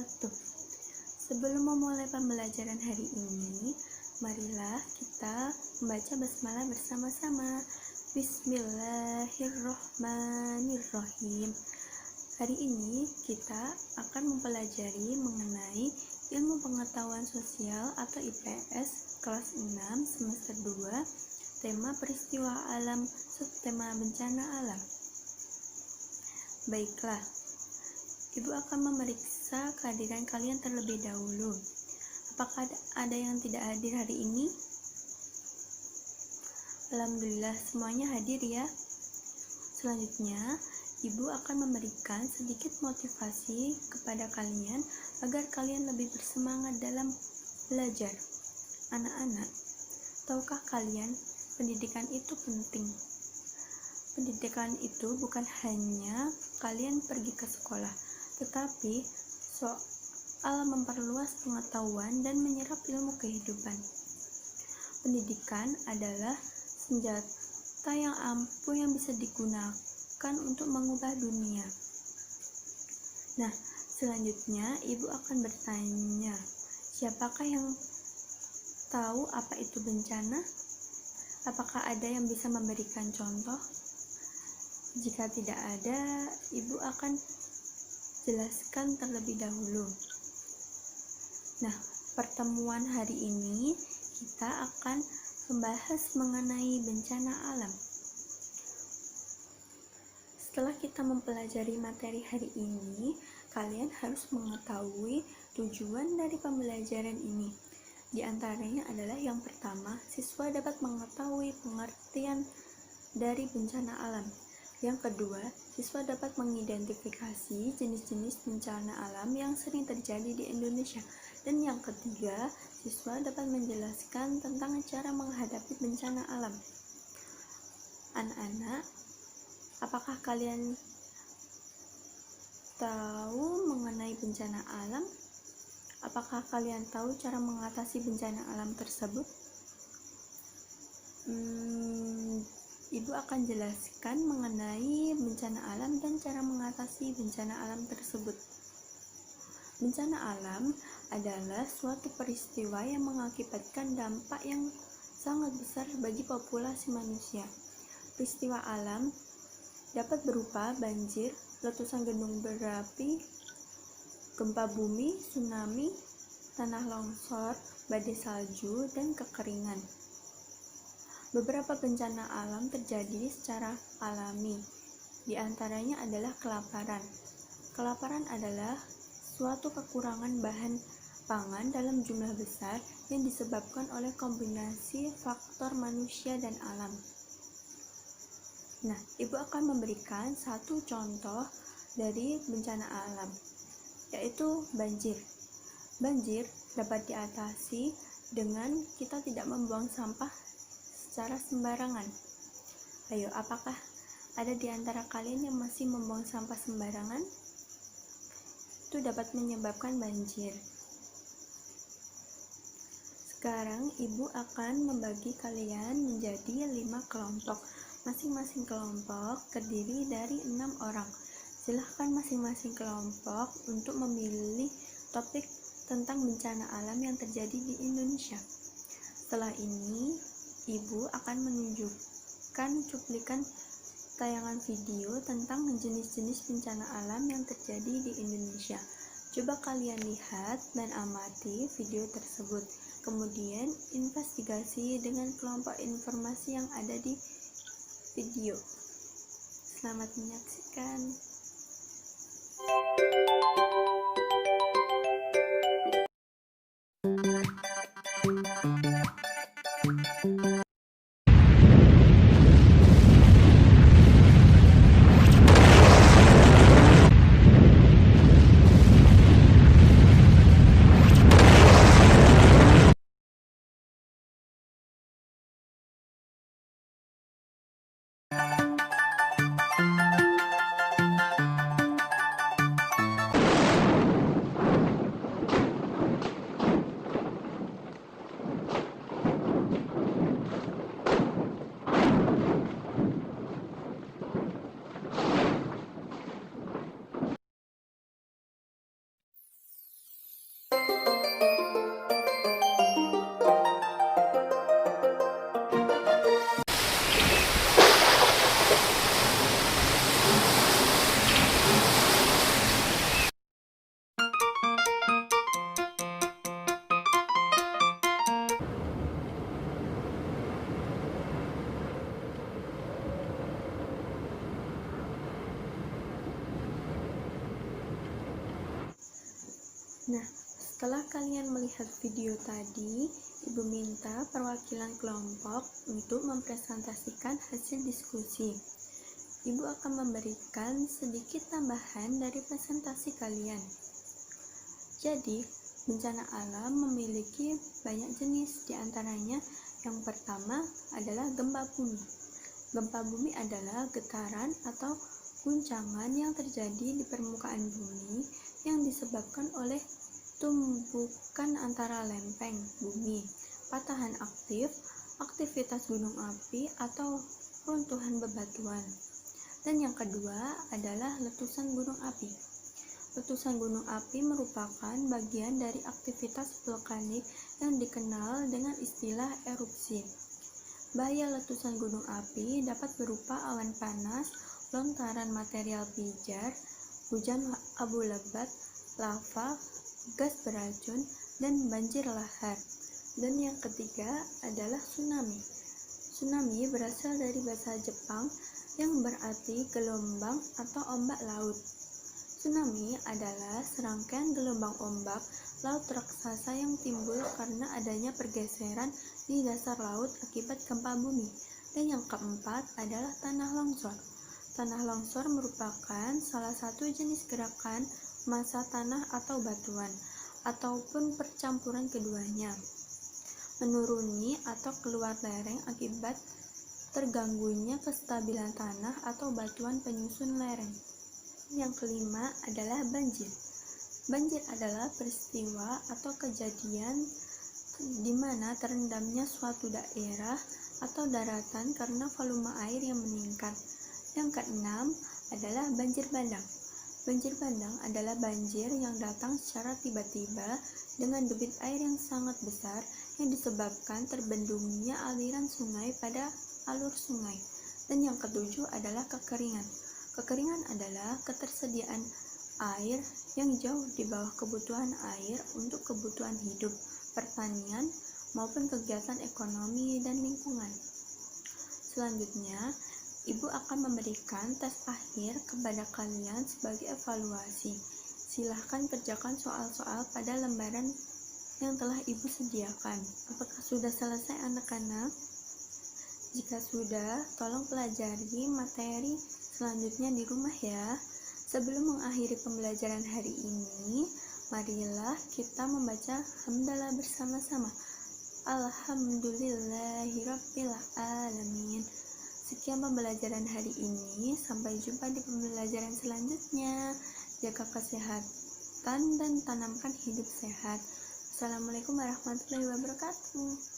wabarakatuh. Sebelum memulai pembelajaran hari ini, marilah kita membaca basmalah bersama-sama. Bismillahirrohmanirrohim. Hari ini kita akan mempelajari mengenai ilmu pengetahuan sosial atau IPS kelas 6 semester 2, tema peristiwa alam, subtema bencana alam. Baiklah, Ibu akan memeriksa kehadiran kalian terlebih dahulu. Apakah ada yang tidak hadir hari ini? Alhamdulillah, semuanya hadir ya. Selanjutnya, Ibu akan memberikan sedikit motivasi kepada kalian agar kalian lebih bersemangat dalam belajar. Anak-anak, tahukah kalian pendidikan itu penting? Pendidikan itu bukan hanya kalian pergi ke sekolah, tetapi soal memperluas pengetahuan dan menyerap ilmu kehidupan. Pendidikan adalah senjata yang ampuh yang bisa digunakan untuk mengubah dunia. Nah, selanjutnya Ibu akan bertanya, siapakah yang tahu apa itu bencana? Apakah ada yang bisa memberikan contoh? Jika tidak ada, Ibu akan jelaskan terlebih dahulu. Nah, pertemuan hari ini kita akan membahas mengenai bencana alam. Setelah kita mempelajari materi hari ini, kalian harus mengetahui tujuan dari pembelajaran ini. Di antaranya adalah yang pertama, siswa dapat mengetahui pengertian dari bencana alam. Yang kedua, siswa dapat mengidentifikasi jenis-jenis bencana alam yang sering terjadi di Indonesia. Dan yang ketiga, siswa dapat menjelaskan tentang cara menghadapi bencana alam. Anak-anak, apakah kalian tahu mengenai bencana alam? Apakah kalian tahu cara mengatasi bencana alam tersebut? Ibu akan jelaskan mengenai bencana alam dan cara mengatasi bencana alam tersebut. Bencana alam adalah suatu peristiwa yang mengakibatkan dampak yang sangat besar bagi populasi manusia. Peristiwa alam dapat berupa banjir, letusan gunung berapi, gempa bumi, tsunami, tanah longsor, badai salju, dan kekeringan. Beberapa bencana alam terjadi secara alami, di antaranya adalah kelaparan. Kelaparan adalah suatu kekurangan bahan pangan dalam jumlah besar yang disebabkan oleh kombinasi faktor manusia dan alam. Nah, Ibu akan memberikan satu contoh dari bencana alam, yaitu banjir. Banjir dapat diatasi dengan kita tidak membuang sampah secara sembarangan. Ayo, apakah ada di antara kalian yang masih membuang sampah sembarangan? Itu dapat menyebabkan banjir. Sekarang Ibu akan membagi kalian menjadi 5 kelompok. Masing-masing kelompok terdiri dari 6 orang. Silahkan masing-masing kelompok untuk memilih topik tentang bencana alam yang terjadi di Indonesia. Setelah ini, Ibu akan menunjukkan cuplikan tayangan video tentang jenis-jenis bencana alam yang terjadi di Indonesia. Coba kalian lihat dan amati video tersebut. Kemudian investigasi dengan kelompok informasi yang ada di video. Selamat menyaksikan. Nah, setelah kalian melihat video tadi, Ibu minta perwakilan kelompok untuk mempresentasikan hasil diskusi. Ibu akan memberikan sedikit tambahan dari presentasi kalian. Jadi, bencana alam memiliki banyak jenis, diantaranya yang pertama adalah gempa bumi. Gempa bumi adalah getaran atau guncangan yang terjadi di permukaan bumi yang disebabkan oleh tumbukan antara lempeng bumi, patahan aktif, aktivitas gunung api, atau runtuhan bebatuan. Dan yang kedua adalah letusan gunung api. Letusan gunung api merupakan bagian dari aktivitas vulkanik yang dikenal dengan istilah erupsi. Bahaya letusan gunung api dapat berupa awan panas, lontaran material pijar, hujan abu lebat, lava, gas beracun, dan banjir lahar. Dan yang ketiga adalah tsunami. Tsunami berasal dari bahasa Jepang yang berarti gelombang atau ombak laut. Tsunami adalah serangkaian gelombang ombak laut raksasa yang timbul karena adanya pergeseran di dasar laut akibat gempa bumi. Dan yang keempat adalah tanah longsor. Tanah longsor merupakan salah satu jenis gerakan massa tanah atau batuan, ataupun percampuran keduanya, menuruni atau keluar lereng akibat terganggunya kestabilan tanah atau batuan penyusun lereng. Yang kelima adalah banjir. Banjir adalah peristiwa atau kejadian di mana terendamnya suatu daerah atau daratan karena volume air yang meningkat. Yang keenam adalah banjir bandang. Banjir bandang adalah banjir yang datang secara tiba-tiba dengan debit air yang sangat besar yang disebabkan terbendungnya aliran sungai pada alur sungai. Dan yang ketujuh adalah kekeringan. Kekeringan adalah ketersediaan air yang jauh di bawah kebutuhan air untuk kebutuhan hidup, pertanian, maupun kegiatan ekonomi dan lingkungan. Selanjutnya, Ibu akan memberikan tes akhir kepada kalian sebagai evaluasi. Silahkan kerjakan soal-soal pada lembaran yang telah Ibu sediakan. Apakah sudah selesai anak-anak? Jika sudah, tolong pelajari materi selanjutnya di rumah ya. Sebelum mengakhiri pembelajaran hari ini, marilah kita membaca hamdalah bersama-sama. Alhamdulillahirabbil alamin. Sekian pembelajaran hari ini, sampai jumpa di pembelajaran selanjutnya. Jaga kesehatan dan tanamkan hidup sehat. Assalamualaikum warahmatullahi wabarakatuh.